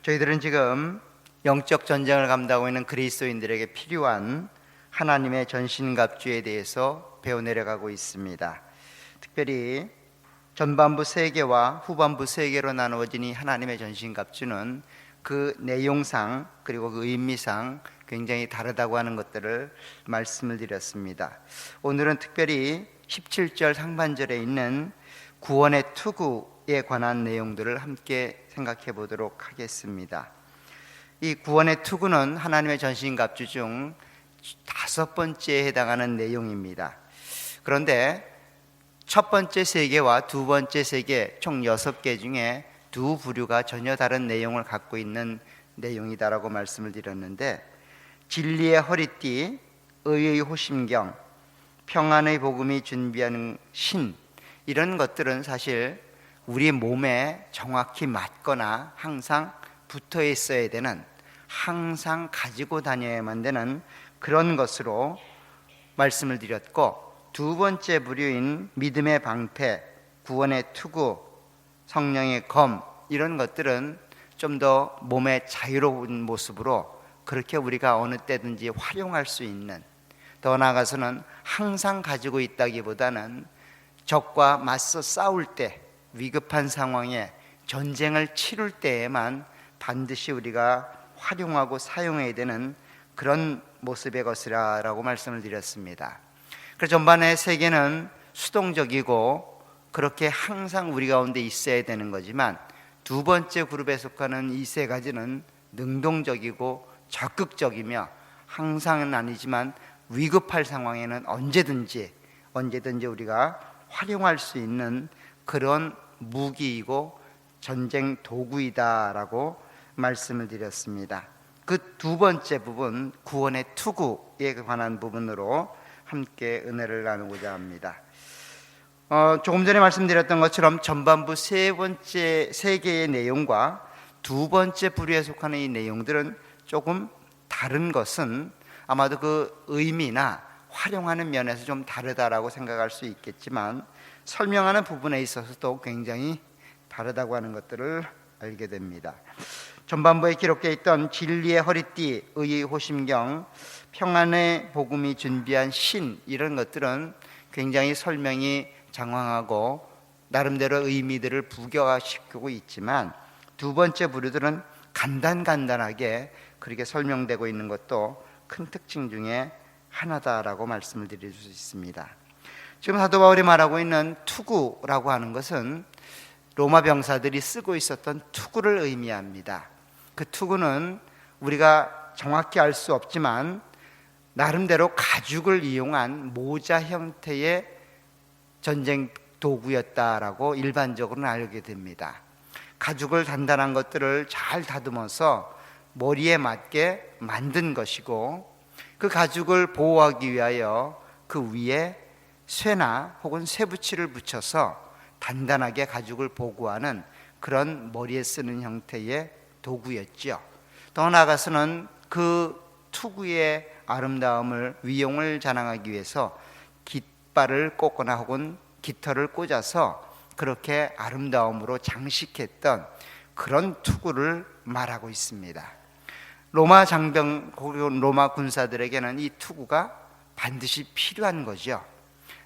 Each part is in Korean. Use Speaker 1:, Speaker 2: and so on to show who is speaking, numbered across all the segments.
Speaker 1: 저희들은 지금 영적 전쟁을 감당하고 있는 그리스도인들에게 필요한 하나님의 전신갑주에 대해서 배워내려가고 있습니다. 특별히 전반부 3개와 후반부 3개로 나누어진 이 하나님의 전신갑주는 그 내용상 그리고 그 의미상 굉장히 다르다고 하는 것들을 말씀을 드렸습니다. 오늘은 특별히 17절 상반절에 있는 구원의 투구에 관한 내용들을 함께 생각해 보도록 하겠습니다. 이 구원의 투구는 하나님의 전신갑주 중 5번째에 해당하는 내용입니다. 그런데 첫 번째 3개와 두 번째 3개 총 6개 중에 두 부류가 전혀 다른 내용을 갖고 있는 내용이다라고 말씀을 드렸는데, 진리의 허리띠, 의의 호심경, 평안의 복음이 준비하는 신, 이런 것들은 사실 우리 몸에 정확히 맞거나 항상 붙어 있어야 되는, 항상 가지고 다녀야만 되는 그런 것으로 말씀을 드렸고, 두 번째 부류인 믿음의 방패, 구원의 투구, 성령의 검, 이런 것들은 좀 더 몸의 자유로운 모습으로 그렇게 우리가 어느 때든지 활용할 수 있는, 더 나아가서는 항상 가지고 있다기보다는 적과 맞서 싸울 때, 위급한 상황에 전쟁을 치룰 때에만 반드시 우리가 활용하고 사용해야 되는 그런 모습의 것이라고 말씀을 드렸습니다. 그래서 전반의 3개는 수동적이고 그렇게 항상 우리 가운데 있어야 되는 거지만, 두 번째 그룹에 속하는 이 3가지는 능동적이고 적극적이며 항상은 아니지만 위급할 상황에는 언제든지 우리가 활용할 수 있는 그런 무기이고 전쟁 도구이다라고 말씀을 드렸습니다. 그 두 번째 부분, 구원의 투구에 관한 부분으로 함께 은혜를 나누고자 합니다. 조금 전에 말씀드렸던 것처럼 전반부 3개의 내용과 두 번째 부류에 속하는 이 내용들은 조금 다른 것은 아마도 그 의미나 활용하는 면에서 좀 다르다라고 생각할 수 있겠지만, 설명하는 부분에 있어서도 굉장히 다르다고 하는 것들을 알게 됩니다. 전반부에 기록되어 있던 진리의 허리띠, 의의 호심경, 평안의 복음이 준비한 신, 이런 것들은 굉장히 설명이 장황하고 나름대로 의미들을 부교화시키고 있지만, 두 번째 부류들은 간단하게 그렇게 설명되고 있는 것도 큰 특징 중에 하나다라고 말씀을 드릴 수 있습니다. 지금 사도 바울이 말하고 있는 투구라고 하는 것은 로마 병사들이 쓰고 있었던 투구를 의미합니다. 그 투구는 우리가 정확히 알 수 없지만 나름대로 가죽을 이용한 모자 형태의 전쟁 도구였다라고 일반적으로는 알게 됩니다. 가죽을 단단한 것들을 잘 다듬어서 머리에 맞게 만든 것이고, 그 가죽을 보호하기 위하여 그 위에 쇠나 혹은 쇠붙이를 붙여서 단단하게 가죽을 보호하는 그런 머리에 쓰는 형태의 도구였죠. 더 나아가서는 그 투구의 아름다움을, 위용을 자랑하기 위해서 깃발을 꽂거나 혹은 깃털을 꽂아서 그렇게 아름다움으로 장식했던 그런 투구를 말하고 있습니다. 로마 장병, 로마 군사들에게는 이 투구가 반드시 필요한 거죠.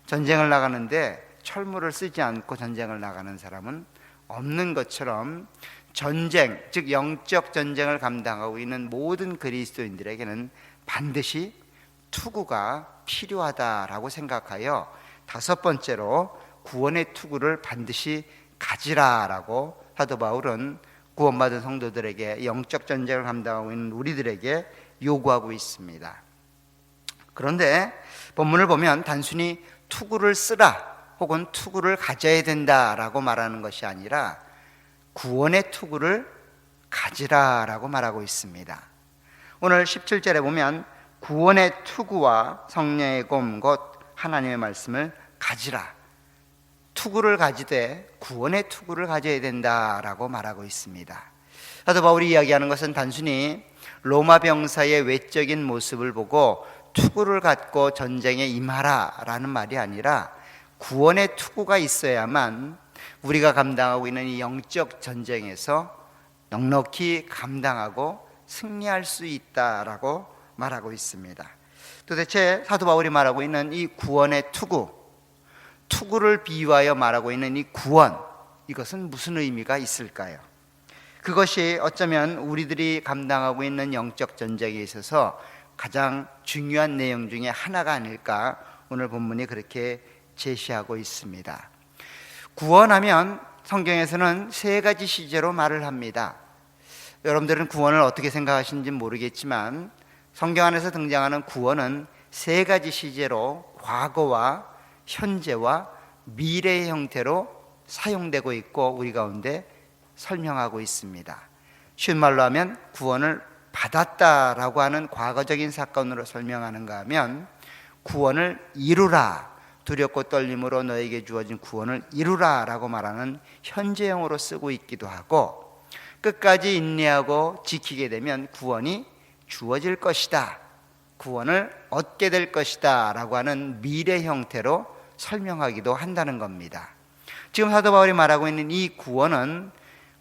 Speaker 1: 전쟁을 나가는데 철물을 쓰지 않고 전쟁을 나가는 사람은 없는 것처럼, 전쟁, 즉 영적 전쟁을 감당하고 있는 모든 그리스도인들에게는 반드시 투구가 필요하다라고 생각하여 5번째로 구원의 투구를 반드시 가지라라고 사도 바울은 구원받은 성도들에게, 영적 전쟁을 감당하고 있는 우리들에게 요구하고 있습니다. 그런데 본문을 보면 단순히 투구를 쓰라 혹은 투구를 가져야 된다라고 말하는 것이 아니라 구원의 투구를 가지라라고 말하고 있습니다. 오늘 17절에 보면 구원의 투구와 성령의 검 곧 하나님의 말씀을 가지라, 투구를 가지되 구원의 투구를 가져야 된다라고 말하고 있습니다. 사도 바울이 이야기하는 것은 단순히 로마 병사의 외적인 모습을 보고 투구를 갖고 전쟁에 임하라라는 말이 아니라, 구원의 투구가 있어야만 우리가 감당하고 있는 이 영적 전쟁에서 넉넉히 감당하고 승리할 수 있다라고 말하고 있습니다. 도대체 사도 바울이 말하고 있는 이 구원의 투구를 비유하여 말하고 있는 이 구원, 이것은 무슨 의미가 있을까요? 그것이 어쩌면 우리들이 감당하고 있는 영적 전쟁에 있어서 가장 중요한 내용 중에 하나가 아닐까, 오늘 본문이 그렇게 제시하고 있습니다. 구원하면 성경에서는 세 가지 시제로 말을 합니다. 여러분들은 구원을 어떻게 생각하시는지 모르겠지만 성경 안에서 등장하는 구원은 세 가지 시제로 과거와 현재와 미래의 형태로 사용되고 있고 우리 가운데 설명하고 있습니다. 쉬운 말로 하면 구원을 받았다라고 하는 과거적인 사건으로 설명하는가 하면 구원을 이루라, 두렵고 떨림으로 너에게 주어진 구원을 이루라 라고 말하는 현재형으로 쓰고 있기도 하고, 끝까지 인내하고 지키게 되면 구원이 주어질 것이다, 구원을 얻게 될 것이다 라고 하는 미래 형태로 설명하기도 한다는 겁니다. 지금 사도 바울이 말하고 있는 이 구원은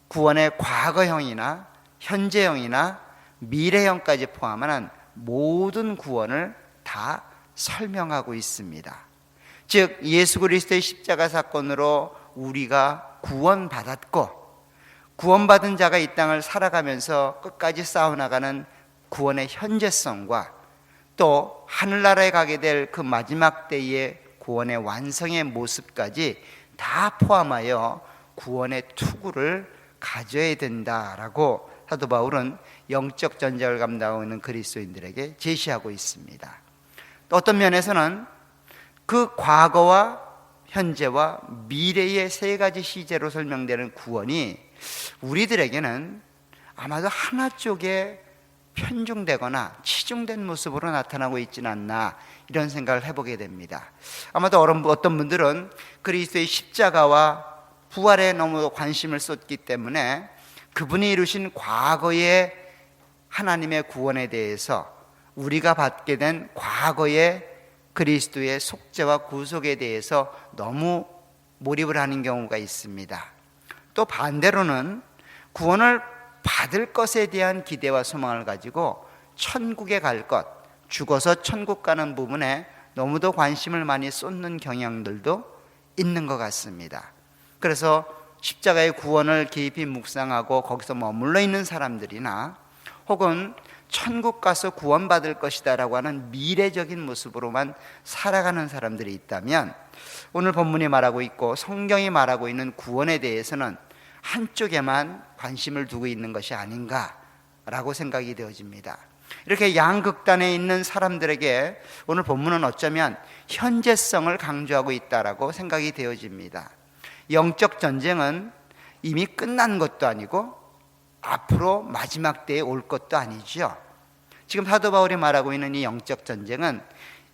Speaker 1: 구원의 과거형이나 현재형이나 미래형까지 포함하는 모든 구원을 다 설명하고 있습니다. 즉 예수 그리스도의 십자가 사건으로 우리가 구원받았고, 구원받은 자가 이 땅을 살아가면서 끝까지 싸워나가는 구원의 현재성과 또 하늘나라에 가게 될 그 마지막 때의 구원의 완성의 모습까지 다 포함하여 구원의 투구를 가져야 된다라고 사도 바울은 영적 전쟁을 감당하고 있는 그리스도인들에게 제시하고 있습니다. 또 어떤 면에서는 그 과거와 현재와 미래의 세 가지 시제로 설명되는 구원이 우리들에게는 아마도 하나 쪽에 편중되거나 치중된 모습으로 나타나고 있지는 않나, 이런 생각을 해보게 됩니다. 아마도 어떤 분들은 그리스도의 십자가와 부활에 너무 관심을 쏟기 때문에 그분이 이루신 과거의 하나님의 구원에 대해서, 우리가 받게 된 과거의 그리스도의 속죄와 구속에 대해서 너무 몰입을 하는 경우가 있습니다. 또 반대로는 구원을 받을 것에 대한 기대와 소망을 가지고 천국에 갈 것, 죽어서 천국 가는 부분에 너무도 관심을 많이 쏟는 경향들도 있는 것 같습니다. 그래서 십자가의 구원을 깊이 묵상하고 거기서 머물러 있는 사람들이나 혹은 천국 가서 구원받을 것이다 라고 하는 미래적인 모습으로만 살아가는 사람들이 있다면, 오늘 본문이 말하고 있고 성경이 말하고 있는 구원에 대해서는 한쪽에만 관심을 두고 있는 것이 아닌가라고 생각이 되어집니다. 이렇게 양극단에 있는 사람들에게 오늘 본문은 어쩌면 현재성을 강조하고 있다라고 생각이 되어집니다. 영적 전쟁은 이미 끝난 것도 아니고 앞으로 마지막 때에 올 것도 아니죠. 지금 사도 바울이 말하고 있는 이 영적 전쟁은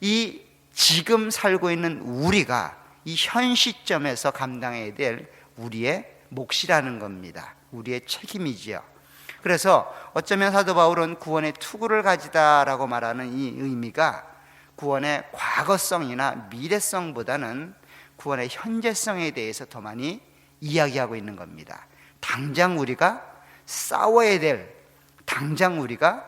Speaker 1: 이 지금 살고 있는 우리가 이 현 시점에서 감당해야 될 우리의 몫이라는 겁니다. 우리의 책임이지요. 그래서 어쩌면 사도 바울은 구원의 투구를 가지다라고 말하는 이 의미가 구원의 과거성이나 미래성보다는 구원의 현재성에 대해서 더 많이 이야기하고 있는 겁니다. 당장 우리가 싸워야 될, 당장 우리가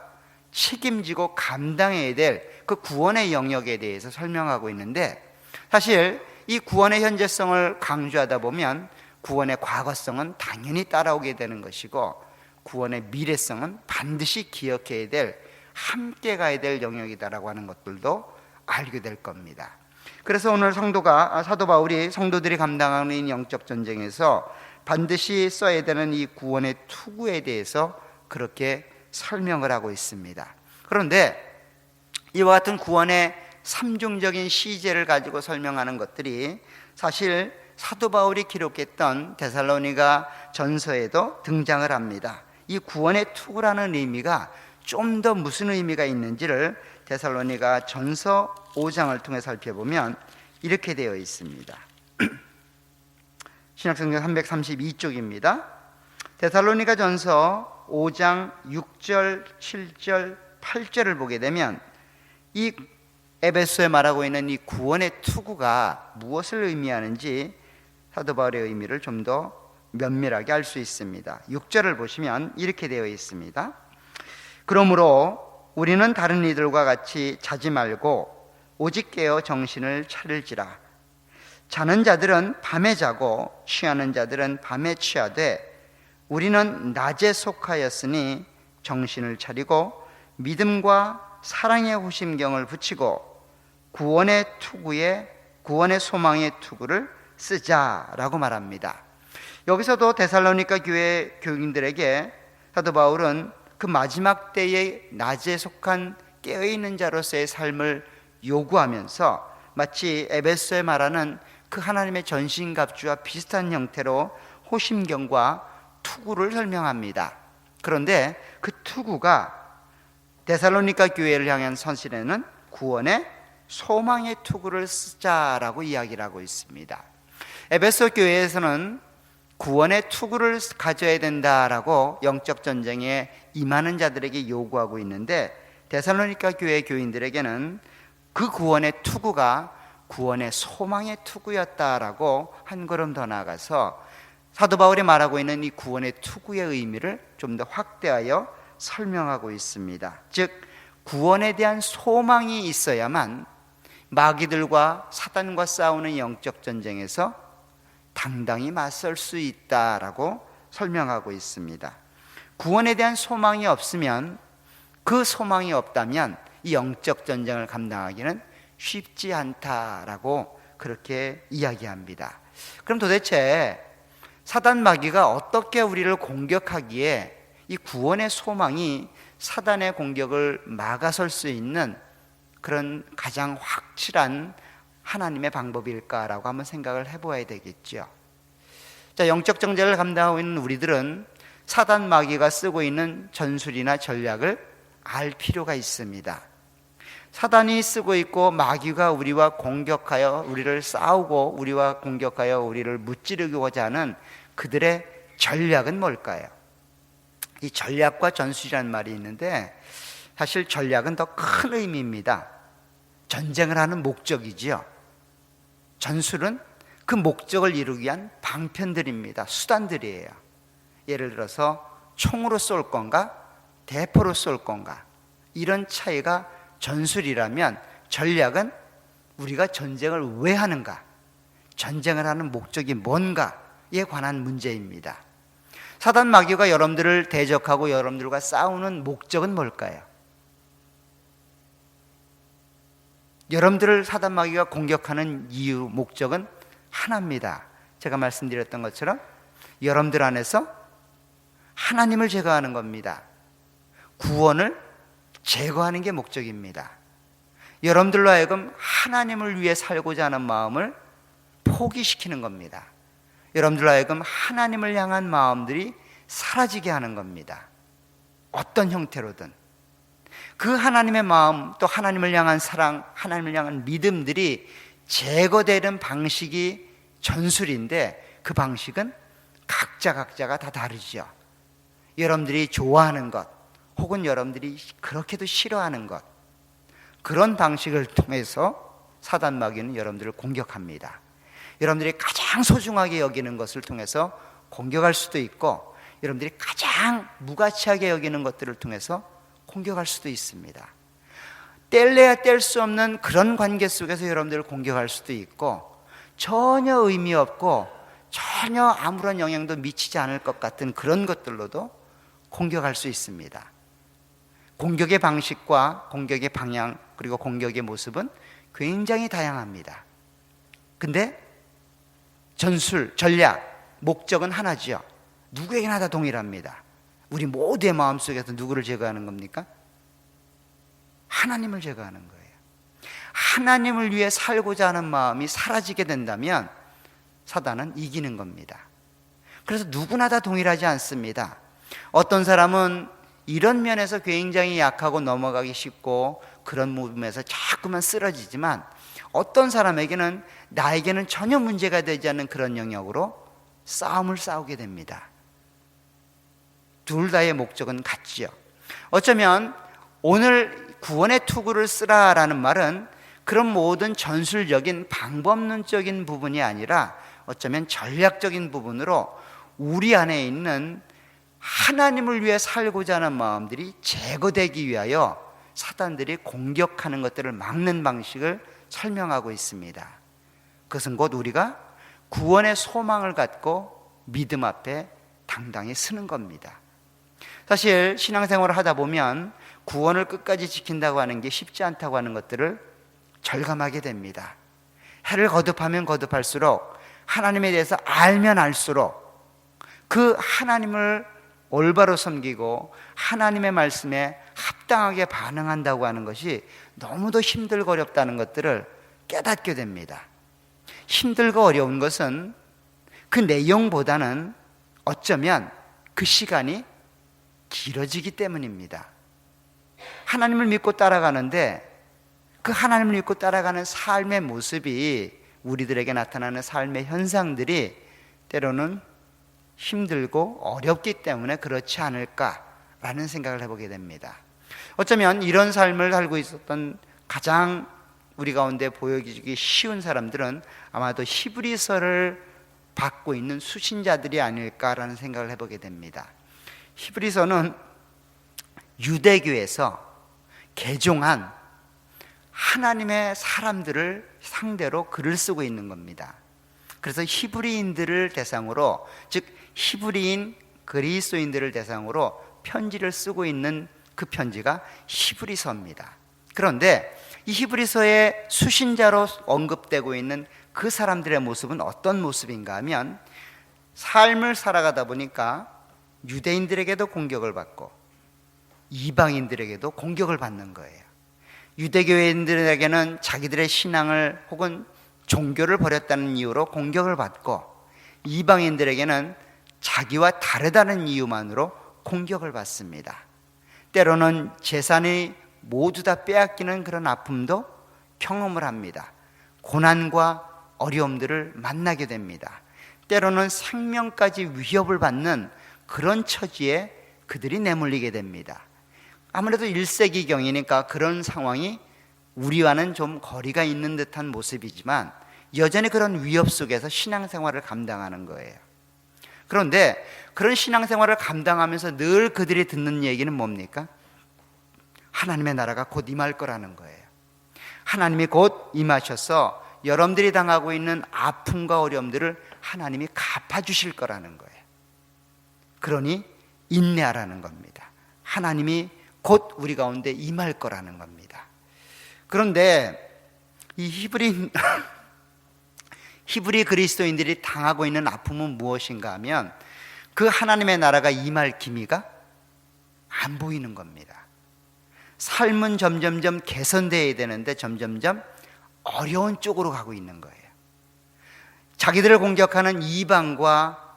Speaker 1: 책임지고 감당해야 될 그 구원의 영역에 대해서 설명하고 있는데, 사실 이 구원의 현재성을 강조하다 보면 구원의 과거성은 당연히 따라오게 되는 것이고, 구원의 미래성은 반드시 기억해야 될, 함께 가야 될 영역이다라고 하는 것들도 알게 될 겁니다. 그래서 오늘 사도 바울이 성도들이 감당하는 이 영적 전쟁에서 반드시 써야 되는 이 구원의 투구에 대해서 그렇게 설명을 하고 있습니다. 그런데 이와 같은 구원의 삼중적인 시제를 가지고 설명하는 것들이 사실 사도 바울이 기록했던 데살로니가 전서에도 등장을 합니다. 이 구원의 투구라는 의미가 좀 더 무슨 의미가 있는지를 데살로니가 전서 5장을 통해 살펴보면 이렇게 되어 있습니다. 신약성경 332쪽입니다. 데살로니가 전서 5장 6절, 7절, 8절을 보게 되면 이 에베소에 말하고 있는 이 구원의 투구가 무엇을 의미하는지 사도 바울의 의미를 좀 더 면밀하게 알 수 있습니다. 6절을 보시면 이렇게 되어 있습니다. 그러므로 우리는 다른 이들과 같이 자지 말고 오직 깨어 정신을 차릴지라. 자는 자들은 밤에 자고 취하는 자들은 밤에 취하되 우리는 낮에 속하였으니 정신을 차리고 믿음과 사랑의 호심경을 붙이고 구원의 소망의 투구를 쓰자라고 말합니다. 여기서도 데살로니가 교회 교인들에게 사도 바울은 그 마지막 때에 낮에 속한 깨어있는 자로서의 삶을 요구하면서 마치 에베소에 말하는 그 하나님의 전신갑주와 비슷한 형태로 호심경과 투구를 설명합니다. 그런데 그 투구가 데살로니가 교회를 향한 선실에는 구원의 소망의 투구를 쓰자라고 이야기를 하고 있습니다. 에베소 교회에서는 구원의 투구를 가져야 된다라고 영적 전쟁에 임하는 자들에게 요구하고 있는데 데살로니가 교회 교인들에게는 그 구원의 투구가 구원의 소망의 투구였다라고 한 걸음 더 나아가서 사도 바울이 말하고 있는 이 구원의 투구의 의미를 좀 더 확대하여 설명하고 있습니다. 즉 구원에 대한 소망이 있어야만 마귀들과 사단과 싸우는 영적 전쟁에서 당당히 맞설 수 있다라고 설명하고 있습니다. 구원에 대한 소망이 없으면, 그 소망이 없다면 이 영적 전쟁을 감당하기는 쉽지 않다라고 그렇게 이야기합니다. 그럼 도대체 사단 마귀가 어떻게 우리를 공격하기에 이 구원의 소망이 사단의 공격을 막아설 수 있는 그런 가장 확실한 하나님의 방법일까라고 한번 생각을 해보아야 되겠죠. 자, 영적 전쟁을 감당하고 있는 우리들은 사단 마귀가 쓰고 있는 전술이나 전략을 알 필요가 있습니다. 사단이 쓰고 있고 마귀가 우리와 공격하여 우리를 싸우고 우리와 공격하여 우리를 무찌르고자 하는 그들의 전략은 뭘까요? 이 전략과 전술이라는 말이 있는데 사실 전략은 더 큰 의미입니다. 전쟁을 하는 목적이지요. 전술은 그 목적을 이루기 위한 방편들입니다. 수단들이에요. 예를 들어서 총으로 쏠 건가 대포로 쏠 건가, 이런 차이가 전술이라면 전략은 우리가 전쟁을 왜 하는가, 전쟁을 하는 목적이 뭔가에 관한 문제입니다. 사단 마귀가 여러분들을 대적하고 여러분들과 싸우는 목적은 뭘까요? 여러분들을 사단 마귀가 공격하는 이유, 목적은 하나입니다. 제가 말씀드렸던 것처럼 여러분들 안에서 하나님을 제거하는 겁니다. 구원을 제거하는 게 목적입니다. 여러분들로 하여금 하나님을 위해 살고자 하는 마음을 포기시키는 겁니다. 여러분들로 하여금 하나님을 향한 마음들이 사라지게 하는 겁니다. 어떤 형태로든 그 하나님의 마음, 또 하나님을 향한 사랑, 하나님을 향한 믿음들이 제거되는 방식이 전술인데 그 방식은 각자가 다 다르죠. 여러분들이 좋아하는 것 혹은 여러분들이 그렇게도 싫어하는 것, 그런 방식을 통해서 사단 마귀는 여러분들을 공격합니다. 여러분들이 가장 소중하게 여기는 것을 통해서 공격할 수도 있고, 여러분들이 가장 무가치하게 여기는 것들을 통해서 공격할 수도 있습니다. 뗄래야 뗄 수 없는 그런 관계 속에서 여러분들을 공격할 수도 있고, 전혀 의미 없고 전혀 아무런 영향도 미치지 않을 것 같은 그런 것들로도 공격할 수 있습니다. 공격의 방식과 공격의 방향 그리고 공격의 모습은 굉장히 다양합니다. 근데 전술, 전략, 목적은 하나죠. 누구에게나 다 동일합니다. 우리 모두의 마음속에서 누구를 제거하는 겁니까? 하나님을 제거하는 거예요. 하나님을 위해 살고자 하는 마음이 사라지게 된다면 사단은 이기는 겁니다. 그래서 누구나 다 동일하지 않습니다. 어떤 사람은 이런 면에서 굉장히 약하고 넘어가기 쉽고 그런 부분에서 자꾸만 쓰러지지만, 어떤 사람에게는 나에게는 전혀 문제가 되지 않는 그런 영역으로 싸움을 싸우게 됩니다. 둘 다의 목적은 같지요. 어쩌면 오늘 구원의 투구를 쓰라라는 말은 그런 모든 전술적인 방법론적인 부분이 아니라 어쩌면 전략적인 부분으로 우리 안에 있는 하나님을 위해 살고자 하는 마음들이 제거되기 위하여 사단들이 공격하는 것들을 막는 방식을 설명하고 있습니다. 그것은 곧 우리가 구원의 소망을 갖고 믿음 앞에 당당히 서는 겁니다. 사실 신앙생활을 하다 보면 구원을 끝까지 지킨다고 하는 게 쉽지 않다고 하는 것들을 절감하게 됩니다. 해를 거듭하면 거듭할수록, 하나님에 대해서 알면 알수록 그 하나님을 올바로 섬기고 하나님의 말씀에 합당하게 반응한다고 하는 것이 너무도 힘들고 어렵다는 것들을 깨닫게 됩니다. 힘들고 어려운 것은 그 내용보다는 어쩌면 그 시간이 길어지기 때문입니다. 하나님을 믿고 따라가는데 그 하나님을 믿고 따라가는 삶의 모습이, 우리들에게 나타나는 삶의 현상들이 때로는 힘들고 어렵기 때문에 그렇지 않을까라는 생각을 해보게 됩니다. 어쩌면 이런 삶을 살고 있었던 가장 우리 가운데 보여지기 쉬운 사람들은 아마도 히브리서를 받고 있는 수신자들이 아닐까라는 생각을 해보게 됩니다. 히브리서는 유대교에서 개종한 하나님의 사람들을 상대로 글을 쓰고 있는 겁니다. 그래서 히브리인들을 대상으로, 즉 히브리인 그리스도인들을 대상으로 편지를 쓰고 있는 그 편지가 히브리서입니다. 그런데 이 히브리서의 수신자로 언급되고 있는 그 사람들의 모습은 어떤 모습인가 하면, 삶을 살아가다 보니까 유대인들에게도 공격을 받고 이방인들에게도 공격을 받는 거예요. 유대교인들에게는 자기들의 신앙을 혹은 종교를 버렸다는 이유로 공격을 받고, 이방인들에게는 자기와 다르다는 이유만으로 공격을 받습니다. 때로는 재산이 모두 다 빼앗기는 그런 아픔도 경험을 합니다. 고난과 어려움들을 만나게 됩니다. 때로는 생명까지 위협을 받는 그런 처지에 그들이 내몰리게 됩니다. 아무래도 1세기경이니까 그런 상황이 우리와는 좀 거리가 있는 듯한 모습이지만 여전히 그런 위협 속에서 신앙생활을 감당하는 거예요. 그런데 그런 신앙생활을 감당하면서 늘 그들이 듣는 얘기는 뭡니까? 하나님의 나라가 곧 임할 거라는 거예요. 하나님이 곧 임하셔서 여러분들이 당하고 있는 아픔과 어려움들을 하나님이 갚아주실 거라는 거예요. 그러니 인내하라는 겁니다. 하나님이 곧 우리 가운데 임할 거라는 겁니다. 그런데 이 히브리 그리스도인들이 당하고 있는 아픔은 무엇인가 하면, 그 하나님의 나라가 임할 기미가 안 보이는 겁니다. 삶은 점점점 개선되어야 되는데 점점점 어려운 쪽으로 가고 있는 거예요. 자기들을 공격하는 이방과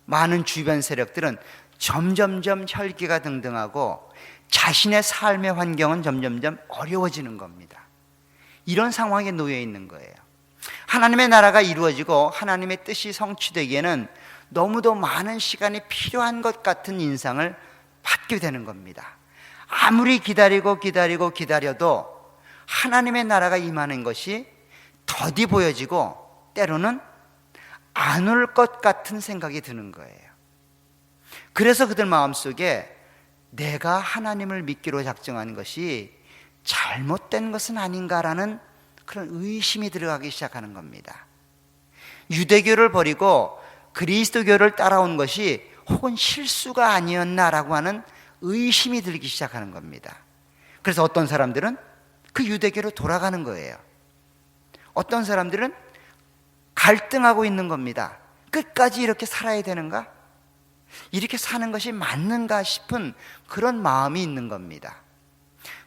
Speaker 1: 많은 주변 세력들은 점점점 혈기가 등등하고 자신의 삶의 환경은 점점점 어려워지는 겁니다. 이런 상황에 놓여 있는 거예요. 하나님의 나라가 이루어지고 하나님의 뜻이 성취되기에는 너무도 많은 시간이 필요한 것 같은 인상을 받게 되는 겁니다. 아무리 기다려도 하나님의 나라가 임하는 것이 더디 보여지고 때로는 안 올 것 같은 생각이 드는 거예요. 그래서 그들 마음속에 내가 하나님을 믿기로 작정한 것이 잘못된 것은 아닌가라는 그런 의심이 들어가기 시작하는 겁니다. 유대교를 버리고 그리스도교를 따라온 것이 혹은 실수가 아니었나라고 하는 의심이 들기 시작하는 겁니다. 그래서 어떤 사람들은 그 유대교로 돌아가는 거예요. 어떤 사람들은 갈등하고 있는 겁니다. 끝까지 이렇게 살아야 되는가? 이렇게 사는 것이 맞는가 싶은 그런 마음이 있는 겁니다.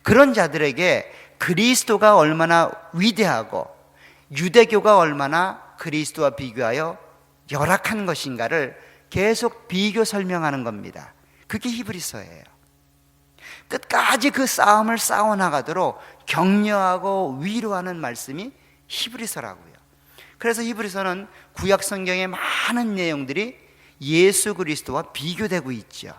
Speaker 1: 그런 자들에게 그리스도가 얼마나 위대하고 유대교가 얼마나 그리스도와 비교하여 열악한 것인가를 계속 비교 설명하는 겁니다. 그게 히브리서예요. 끝까지 그 싸움을 싸워나가도록 격려하고 위로하는 말씀이 히브리서라고요. 그래서 히브리서는 구약 성경의 많은 내용들이 예수 그리스도와 비교되고 있죠.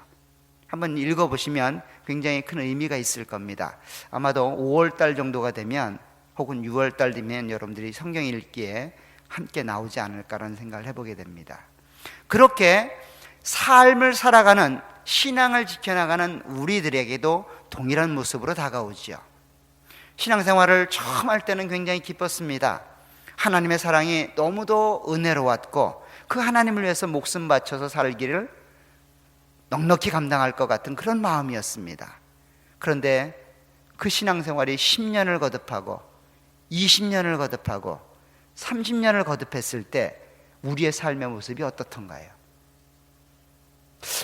Speaker 1: 한번 읽어보시면 굉장히 큰 의미가 있을 겁니다. 아마도 5월달 정도가 되면 혹은 6월달 되면 여러분들이 성경 읽기에 함께 나오지 않을까라는 생각을 해보게 됩니다. 그렇게 삶을 살아가는, 신앙을 지켜나가는 우리들에게도 동일한 모습으로 다가오지요. 신앙생활을 처음 할 때는 굉장히 기뻤습니다. 하나님의 사랑이 너무도 은혜로웠고 그 하나님을 위해서 목숨 바쳐서 살기를 넉넉히 감당할 것 같은 그런 마음이었습니다. 그런데 그 신앙생활이 10년을 거듭하고 20년을 거듭하고 30년을 거듭했을 때 우리의 삶의 모습이 어떻던가요?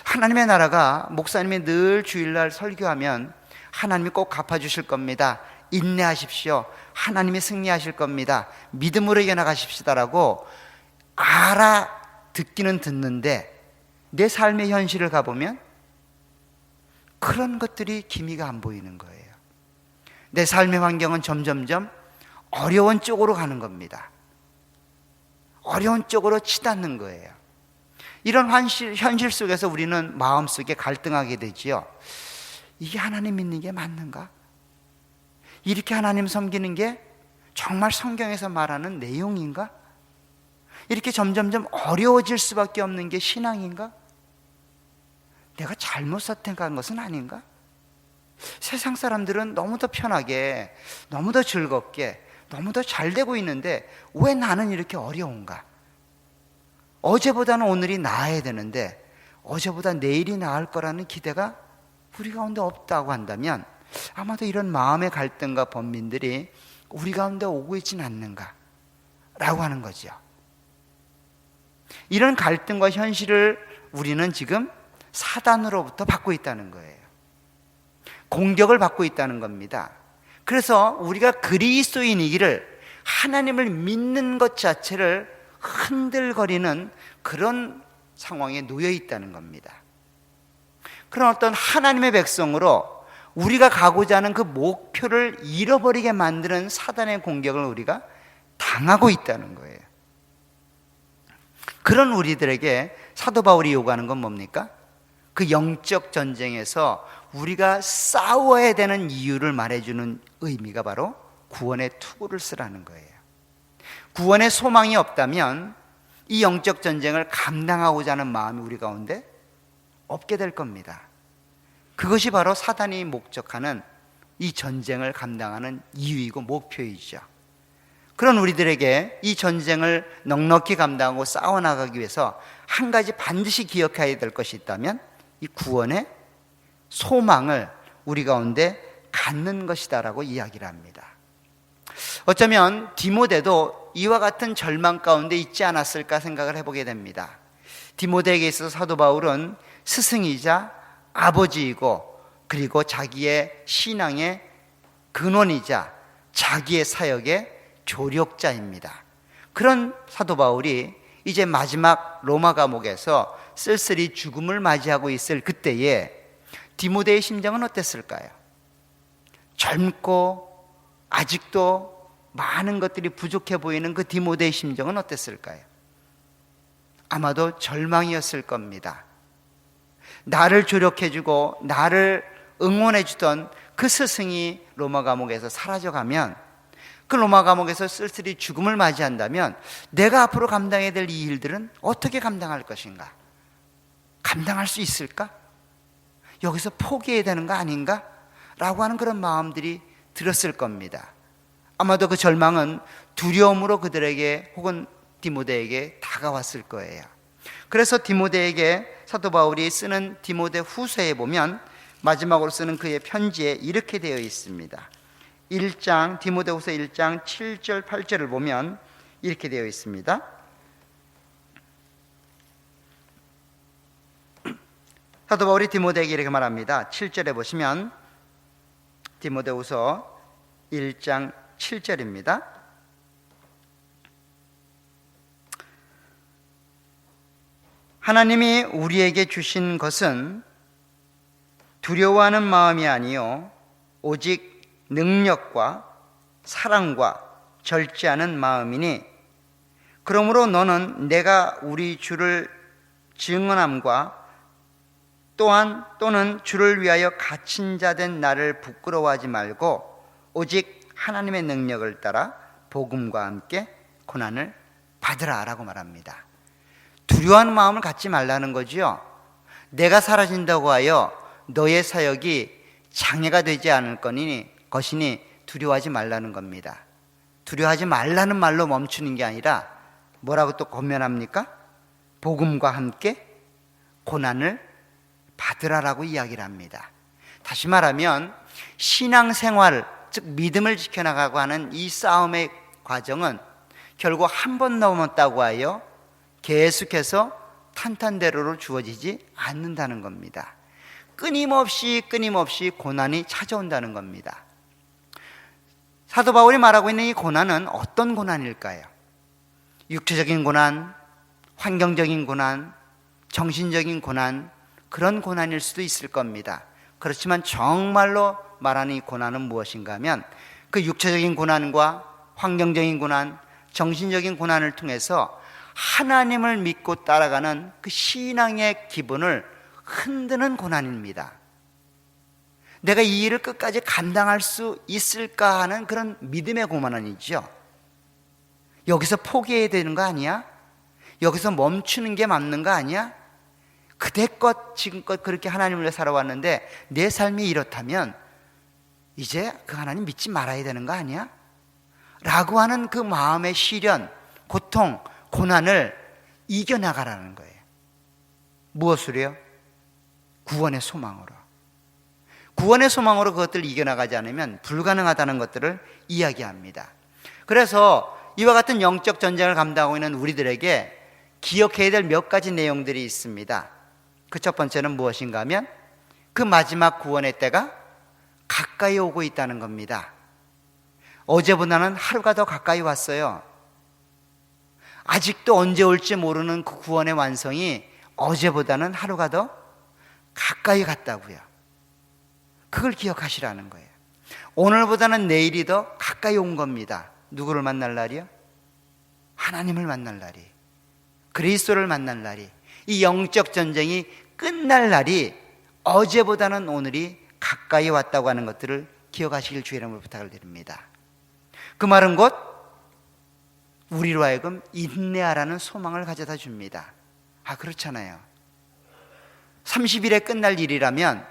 Speaker 1: 하나님의 나라가, 목사님이 늘 주일날 설교하면 하나님이 꼭 갚아주실 겁니다, 인내하십시오, 하나님이 승리하실 겁니다, 믿음으로 이겨나가십시다라고 알아듣기는 듣는데 내 삶의 현실을 가보면 그런 것들이 기미가 안 보이는 거예요. 내 삶의 환경은 점점점 어려운 쪽으로 가는 겁니다. 어려운 쪽으로 치닫는 거예요. 이런 현실 속에서 우리는 마음속에 갈등하게 되지요. 이게 하나님 믿는 게 맞는가? 이렇게 하나님 섬기는 게 정말 성경에서 말하는 내용인가? 이렇게 점점점 어려워질 수밖에 없는 게 신앙인가? 내가 잘못 선택한 것은 아닌가? 세상 사람들은 너무 더 편하게, 너무 더 즐겁게, 너무 더 잘 되고 있는데 왜 나는 이렇게 어려운가? 어제보다는 오늘이 나아야 되는데 어제보다 내일이 나을 거라는 기대가 우리 가운데 없다고 한다면 아마도 이런 마음의 갈등과 번민들이 우리 가운데 오고 있지는 않는가 라고 하는 거죠. 이런 갈등과 현실을 우리는 지금 사단으로부터 받고 있다는 거예요. 공격을 받고 있다는 겁니다. 그래서 우리가 그리스도인이기를, 하나님을 믿는 것 자체를 흔들거리는 그런 상황에 놓여 있다는 겁니다. 그런 어떤 하나님의 백성으로 우리가 가고자 하는 그 목표를 잃어버리게 만드는 사단의 공격을 우리가 당하고 있다는 거예요. 그런 우리들에게 사도 바울이 요구하는 건 뭡니까? 그 영적 전쟁에서 우리가 싸워야 되는 이유를 말해주는 의미가 바로 구원의 투구를 쓰라는 거예요. 구원의 소망이 없다면 이 영적 전쟁을 감당하고자 하는 마음이 우리 가운데 없게 될 겁니다. 그것이 바로 사단이 목적하는 이 전쟁을 감당하는 이유이고 목표이죠. 그런 우리들에게 이 전쟁을 넉넉히 감당하고 싸워나가기 위해서 한 가지 반드시 기억해야 될 것이 있다면 이 구원의 소망을 우리 가운데 갖는 것이다라고 이야기를 합니다. 어쩌면 디모데도 이와 같은 절망 가운데 있지 않았을까 생각을 해보게 됩니다. 디모데에게 있어서 사도 바울은 스승이자 아버지이고 그리고 자기의 신앙의 근원이자 자기의 사역의 조력자입니다. 그런 사도 바울이 이제 마지막 로마 감옥에서 쓸쓸히 죽음을 맞이하고 있을 그때에 디모데의 심정은 어땠을까요? 젊고 아직도 많은 것들이 부족해 보이는 그 디모데의 심정은 어땠을까요? 아마도 절망이었을 겁니다. 나를 조력해주고 나를 응원해주던 그 스승이 로마 감옥에서 사라져가면, 그 로마 감옥에서 쓸쓸히 죽음을 맞이한다면 내가 앞으로 감당해야 될 이 일들은 어떻게 감당할 것인가? 감당할 수 있을까? 여기서 포기해야 되는 거 아닌가? 라고 하는 그런 마음들이 들었을 겁니다. 아마도 그 절망은 두려움으로 그들에게 혹은 디모데에게 다가왔을 거예요. 그래서 디모데에게 사도 바울이 쓰는 디모데 후서에 보면 마지막으로 쓰는 그의 편지에 이렇게 되어 있습니다. 1장, 디모데 후서 1장 7절 8절을 보면 이렇게 되어 있습니다. 사도 바울이 디모데에게 이렇게 말합니다. 7절에 보시면 디모데 후서 1장 7절입니다. 하나님이 우리에게 주신 것은 두려워하는 마음이 아니요 오직 능력과 사랑과 절제하는 마음이니, 그러므로 너는 내가 우리 주를 증언함과 또는 주를 위하여 갇힌 자 된 나를 부끄러워하지 말고 오직 하나님의 능력을 따라 복음과 함께 고난을 받으라 라고 말합니다. 두려워하는 마음을 갖지 말라는 거지요. 내가 사라진다고 하여 너의 사역이 장애가 되지 않을 것이니 두려워하지 말라는 겁니다. 두려워하지 말라는 말로 멈추는 게 아니라 뭐라고 또 권면합니까? 복음과 함께 고난을 받으라라고 이야기를 합니다. 다시 말하면 신앙생활, 즉 믿음을 지켜나가고 하는 이 싸움의 과정은 결국 한 번 넘었다고 하여 계속해서 탄탄대로로 주어지지 않는다는 겁니다. 끊임없이 고난이 찾아온다는 겁니다. 사도 바울이 말하고 있는 이 고난은 어떤 고난일까요? 육체적인 고난, 환경적인 고난, 정신적인 고난, 그런 고난일 수도 있을 겁니다. 그렇지만 정말로 말하는 이 고난은 무엇인가 하면 그 육체적인 고난과 환경적인 고난, 정신적인 고난을 통해서 하나님을 믿고 따라가는 그 신앙의 기본을 흔드는 고난입니다. 내가 이 일을 끝까지 감당할 수 있을까 하는 그런 믿음의 고난이죠. 여기서 포기해야 되는 거 아니야? 여기서 멈추는 게 맞는 거 아니야? 그대껏 지금껏 그렇게 하나님을 위해 살아왔는데 내 삶이 이렇다면 이제 그 하나님 믿지 말아야 되는 거 아니야? 라고 하는 그 마음의 시련, 고통, 고난을 이겨나가라는 거예요. 무엇으로요? 구원의 소망으로. 구원의 소망으로 그것들을 이겨나가지 않으면 불가능하다는 것들을 이야기합니다. 그래서 이와 같은 영적 전쟁을 감당하고 있는 우리들에게 기억해야 될 몇 가지 내용들이 있습니다. 그 첫 번째는 무엇인가 하면 그 마지막 구원의 때가 가까이 오고 있다는 겁니다. 어제보다는 하루가 더 가까이 왔어요. 아직도 언제 올지 모르는 그 구원의 완성이 어제보다는 하루가 더 가까이 갔다고요. 그걸 기억하시라는 거예요. 오늘보다는 내일이 더 가까이 온 겁니다. 누구를 만날 날이요? 하나님을 만날 날이, 그리스도를 만날 날이, 이 영적 전쟁이 끝날 날이 어제보다는 오늘이 가까이 왔다고 하는 것들을 기억하시길 주의 이름으로 부탁을 드립니다. 그 말은 곧 우리로 하여금 인내하라는 소망을 가져다 줍니다. 그렇잖아요. 30일에 끝날 일이라면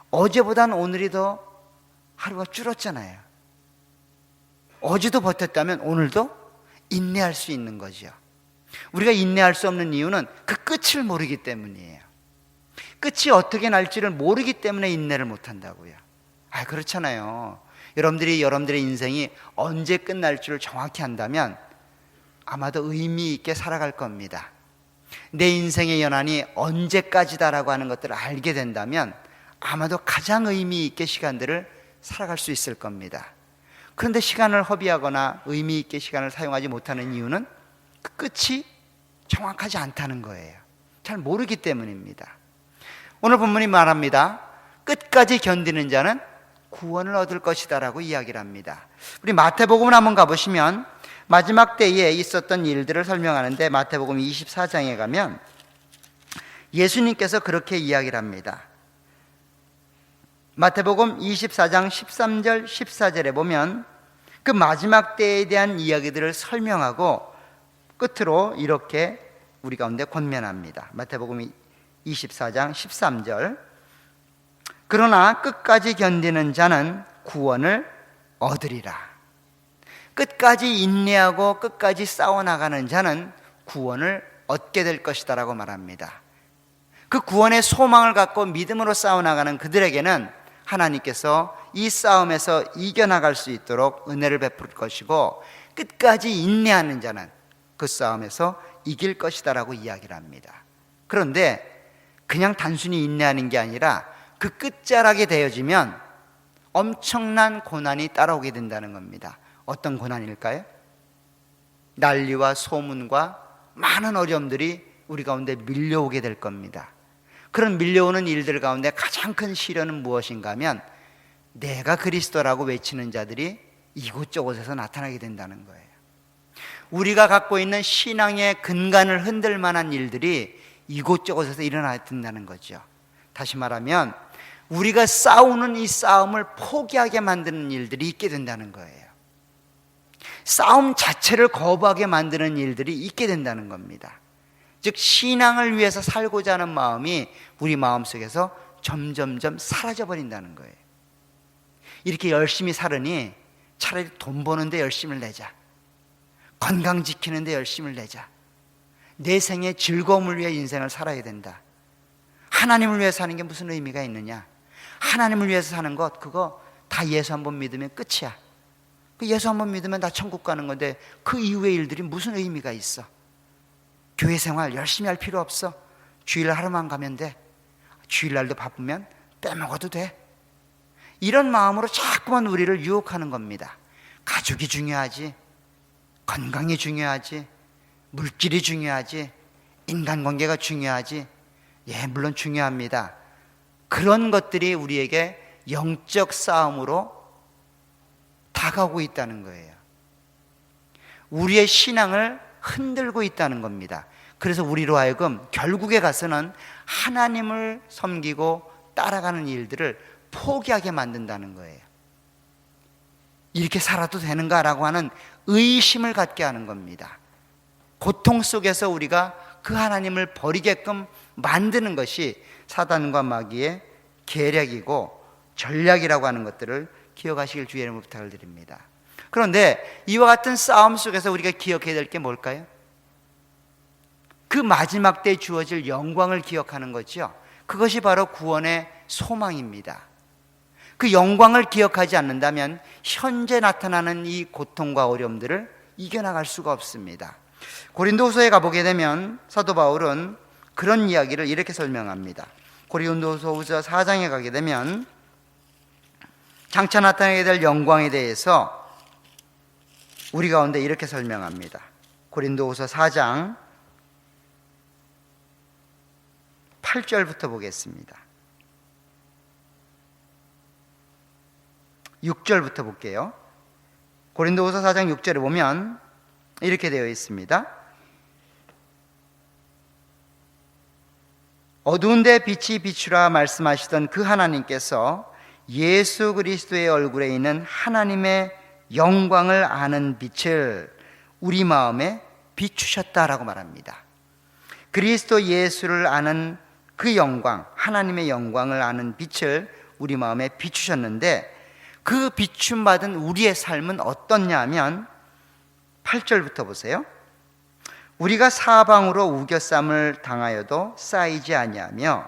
Speaker 1: 어제보다는 오늘이 더 하루가 줄었잖아요. 어제도 버텼다면 오늘도 인내할 수 있는 거죠. 우리가 인내할 수 없는 이유는 그 끝을 모르기 때문이에요. 끝이 어떻게 날지를 모르기 때문에 인내를 못한다고요. 그렇잖아요. 여러분들의 인생이 언제 끝날 줄 정확히 한다면 아마도 의미 있게 살아갈 겁니다. 내 인생의 연한이 언제까지다라고 하는 것들을 알게 된다면 아마도 가장 의미 있게 시간들을 살아갈 수 있을 겁니다. 그런데 시간을 허비하거나 의미 있게 시간을 사용하지 못하는 이유는 그 끝이 정확하지 않다는 거예요. 잘 모르기 때문입니다. 오늘 본문이 말합니다. 끝까지 견디는 자는 구원을 얻을 것이다 라고 이야기를 합니다. 우리 마태복음을 한번 가보시면 마지막 때에 있었던 일들을 설명하는데 마태복음 24장에 가면 예수님께서 그렇게 이야기를 합니다. 마태복음 24장 13절 14절에 보면 그 마지막 때에 대한 이야기들을 설명하고 끝으로 이렇게 우리 가운데 권면합니다. 마태복음 24장 13절, 그러나 끝까지 견디는 자는 구원을 얻으리라. 끝까지 인내하고 끝까지 싸워나가는 자는 구원을 얻게 될 것이다 라고 말합니다. 그 구원의 소망을 갖고 믿음으로 싸워나가는 그들에게는 하나님께서 이 싸움에서 이겨나갈 수 있도록 은혜를 베풀 것이고, 끝까지 인내하는 자는 그 싸움에서 이길 것이다 라고 이야기를 합니다. 그런데 그냥 단순히 인내하는 게 아니라 그 끝자락에 되어지면 엄청난 고난이 따라오게 된다는 겁니다. 어떤 고난일까요? 난리와 소문과 많은 어려움들이 우리 가운데 밀려오게 될 겁니다. 그런 밀려오는 일들 가운데 가장 큰 시련은 무엇인가 하면 내가 그리스도라고 외치는 자들이 이곳저곳에서 나타나게 된다는 거예요. 우리가 갖고 있는 신앙의 근간을 흔들 만한 일들이 이곳저곳에서 일어나야 된다는 거죠. 다시 말하면 우리가 싸우는 이 싸움을 포기하게 만드는 일들이 있게 된다는 거예요. 싸움 자체를 거부하게 만드는 일들이 있게 된다는 겁니다. 즉 신앙을 위해서 살고자 하는 마음이 우리 마음속에서 점점점 사라져 버린다는 거예요. 이렇게 열심히 살으니 차라리 돈 버는데 열심을 내자, 건강 지키는데 열심을 내자, 내 생의 즐거움을 위해 인생을 살아야 된다. 하나님을 위해 사는 게 무슨 의미가 있느냐? 하나님을 위해서 사는 것, 그거 다 예수 한번 믿으면 끝이야. 그 예수 한번 믿으면 다 천국 가는 건데 그 이후의 일들이 무슨 의미가 있어? 교회 생활 열심히 할 필요 없어. 주일날 하루만 가면 돼. 주일날도 바쁘면 빼먹어도 돼. 이런 마음으로 자꾸만 우리를 유혹하는 겁니다. 가족이 중요하지, 건강이 중요하지, 물질이 중요하지, 인간관계가 중요하지. 예, 물론 중요합니다. 그런 것들이 우리에게 영적 싸움으로 다가오고 있다는 거예요. 우리의 신앙을 흔들고 있다는 겁니다. 그래서 우리로 하여금 결국에 가서는 하나님을 섬기고 따라가는 일들을 포기하게 만든다는 거예요. 이렇게 살아도 되는가라고 하는 의심을 갖게 하는 겁니다. 고통 속에서 우리가 그 하나님을 버리게끔 만드는 것이 사단과 마귀의 계략이고 전략이라고 하는 것들을 기억하시길 주의 이름으로 부탁을 드립니다. 그런데 이와 같은 싸움 속에서 우리가 기억해야 될 게 뭘까요? 그 마지막 때에 주어질 영광을 기억하는 거죠. 그것이 바로 구원의 소망입니다. 그 영광을 기억하지 않는다면 현재 나타나는 이 고통과 어려움들을 이겨나갈 수가 없습니다. 고린도후서에 가보게 되면 사도 바울은 그런 이야기를 이렇게 설명합니다. 고린도후서 4장에 가게 되면 장차 나타나게 될 영광에 대해서 우리 가운데 이렇게 설명합니다. 고린도후서 4장 8절부터 보겠습니다. 6절부터 볼게요. 고린도후서 4장 6절에 보면 이렇게 되어 있습니다. 어두운 데 빛이 비추라 말씀하시던 그 하나님께서 예수 그리스도의 얼굴에 있는 하나님의 영광을 아는 빛을 우리 마음에 비추셨다라고 말합니다. 그리스도 예수를 아는 그 영광, 하나님의 영광을 아는 빛을 우리 마음에 비추셨는데 그 비춤받은 우리의 삶은 어떻냐 하면 8절부터 보세요. 우리가 사방으로 우겨쌈을 당하여도 쌓이지 아니하며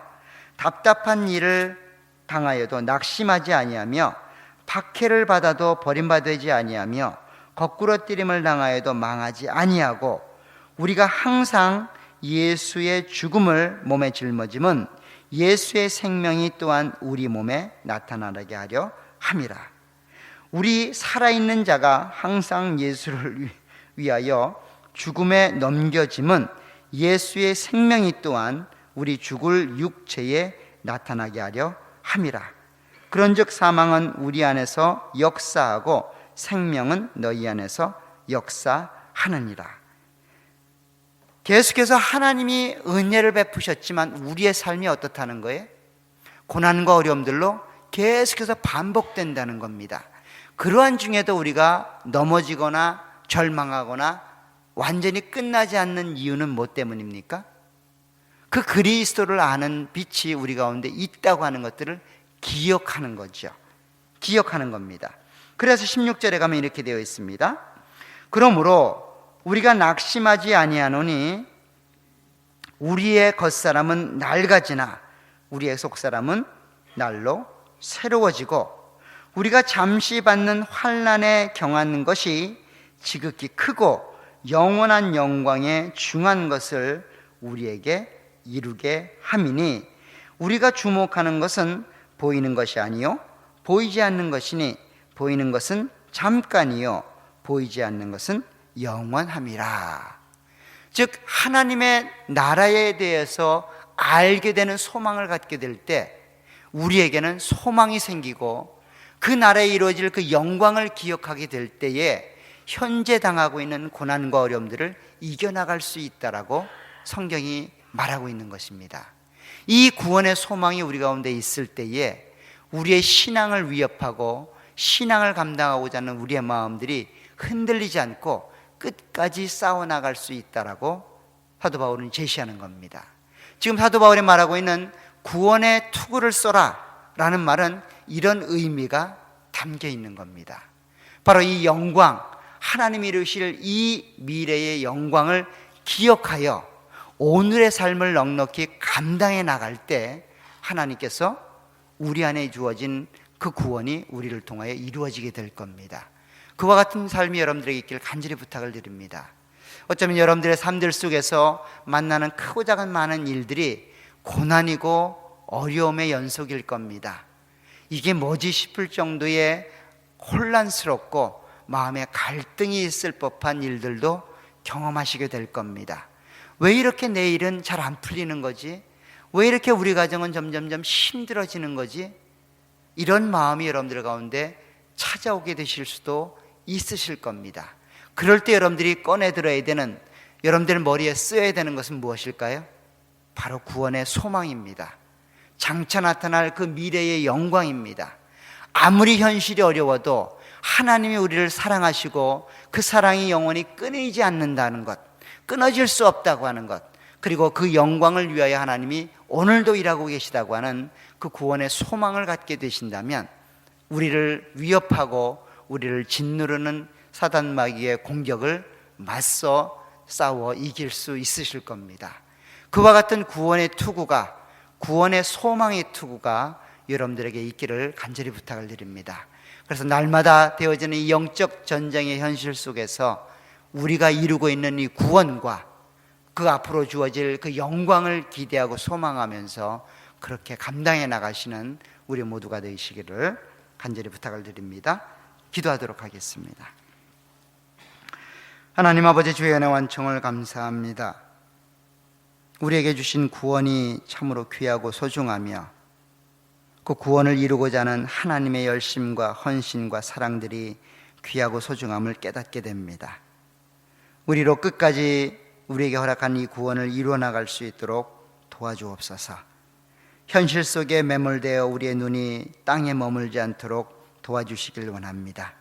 Speaker 1: 답답한 일을 당하여도 낙심하지 아니하며 박해를 받아도 버림받지 아니하며 거꾸러뜨림을 당하여도 망하지 아니하고 우리가 항상 예수의 죽음을 몸에 짊어짐은 예수의 생명이 또한 우리 몸에 나타나게 하려 함이라. 우리 살아있는 자가 항상 예수를 위하여 죽음에 넘겨짐은 예수의 생명이 또한 우리 죽을 육체에 나타나게 하려 함이라. 그런즉 사망은 우리 안에서 역사하고 생명은 너희 안에서 역사하느니라. 계속해서 하나님이 은혜를 베푸셨지만 우리의 삶이 어떻다는 거예요? 고난과 어려움들로 계속해서 반복된다는 겁니다. 그러한 중에도 우리가 넘어지거나 절망하거나 완전히 끝나지 않는 이유는 뭐 때문입니까? 그 그리스도를 아는 빛이 우리 가운데 있다고 하는 것들을 기억하는 거죠. 기억하는 겁니다. 그래서 16절에 가면 이렇게 되어 있습니다. 그러므로 우리가 낙심하지 아니하노니 우리의 겉사람은 낡아지나 우리의 속사람은 날로 새로워지고 우리가 잠시 받는 환난에 경한 것이 지극히 크고 영원한 영광에 중한 것을 우리에게 이루게 함이니 우리가 주목하는 것은 보이는 것이 아니요 보이지 않는 것이니 보이는 것은 잠깐이요 보이지 않는 것은 영원함이라. 즉 하나님의 나라에 대해서 알게 되는 소망을 갖게 될 때 우리에게는 소망이 생기고 그 나라에 이루어질 그 영광을 기억하게 될 때에 현재 당하고 있는 고난과 어려움들을 이겨나갈 수 있다라고 성경이 말하고 있는 것입니다. 이 구원의 소망이 우리 가운데 있을 때에 우리의 신앙을 위협하고 신앙을 감당하고자 하는 우리의 마음들이 흔들리지 않고 끝까지 싸워나갈 수 있다라고 사도 바울은 제시하는 겁니다. 지금 사도 바울이 말하고 있는 구원의 투구를 쏘라 라는 말은 이런 의미가 담겨 있는 겁니다. 바로 이 영광, 하나님이 이루실 이 미래의 영광을 기억하여 오늘의 삶을 넉넉히 감당해 나갈 때 하나님께서 우리 안에 주어진 그 구원이 우리를 통하여 이루어지게 될 겁니다. 그와 같은 삶이 여러분들에게 있기를 간절히 부탁을 드립니다. 어쩌면 여러분들의 삶들 속에서 만나는 크고 작은 많은 일들이 고난이고 어려움의 연속일 겁니다. 이게 뭐지 싶을 정도의 혼란스럽고 마음에 갈등이 있을 법한 일들도 경험하시게 될 겁니다. 왜 이렇게 내 일은 잘 안 풀리는 거지? 왜 이렇게 우리 가정은 점점점 힘들어지는 거지? 이런 마음이 여러분들 가운데 찾아오게 되실 수도 있으실 겁니다. 그럴 때 여러분들이 꺼내 들어야 되는, 여러분들 머리에 쓰여야 되는 것은 무엇일까요? 바로 구원의 소망입니다. 장차 나타날 그 미래의 영광입니다. 아무리 현실이 어려워도 하나님이 우리를 사랑하시고 그 사랑이 영원히 끊이지 않는다는 것, 끊어질 수 없다고 하는 것, 그리고 그 영광을 위하여 하나님이 오늘도 일하고 계시다고 하는 그 구원의 소망을 갖게 되신다면 우리를 위협하고 우리를 짓누르는 사단 마귀의 공격을 맞서 싸워 이길 수 있으실 겁니다. 그와 같은 구원의 투구가, 구원의 소망의 투구가 여러분들에게 있기를 간절히 부탁을 드립니다. 그래서 날마다 되어지는 이 영적 전쟁의 현실 속에서 우리가 이루고 있는 이 구원과 그 앞으로 주어질 그 영광을 기대하고 소망하면서 그렇게 감당해 나가시는 우리 모두가 되시기를 간절히 부탁을 드립니다. 기도하도록 하겠습니다. 하나님 아버지, 주의 은혜 완청을 감사합니다. 우리에게 주신 구원이 참으로 귀하고 소중하며 그 구원을 이루고자 하는 하나님의 열심과 헌신과 사랑들이 귀하고 소중함을 깨닫게 됩니다. 우리로 끝까지 우리에게 허락한 이 구원을 이루어 나갈 수 있도록 도와주옵소서. 현실 속에 매몰되어 우리의 눈이 땅에 머물지 않도록 도와주시길 원합니다.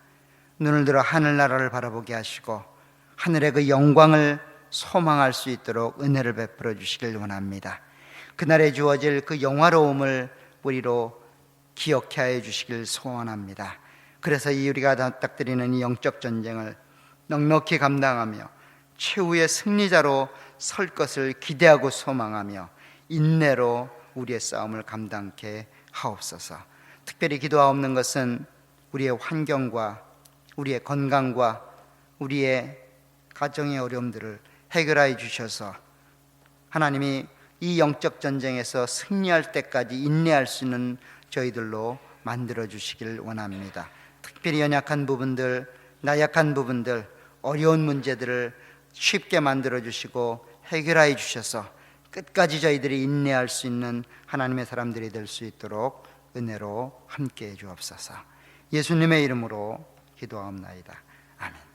Speaker 1: 눈을 들어 하늘나라를 바라보게 하시고 하늘의 그 영광을 소망할 수 있도록 은혜를 베풀어 주시길 원합니다. 그날에 주어질 그 영화로움을 우리로 기억해 하여 주시길 소원합니다. 그래서 우리가 맞닥뜨리는 이 영적 전쟁을 넉넉히 감당하며 최후의 승리자로 설 것을 기대하고 소망하며 인내로 우리의 싸움을 감당케 하옵소서. 특별히 기도하옵는 것은 우리의 환경과 우리의 건강과 우리의 가정의 어려움들을 해결하여 주셔서 하나님이 이 영적 전쟁에서 승리할 때까지 인내할 수 있는 저희들로 만들어 주시길 원합니다. 특별히 연약한 부분들, 나약한 부분들, 어려운 문제들을 쉽게 만들어 주시고 해결하여 주셔서 끝까지 저희들이 인내할 수 있는 하나님의 사람들이 될 수 있도록 은혜로 함께해 주옵소서. 예수님의 이름으로 기도하옵나이다. 아멘.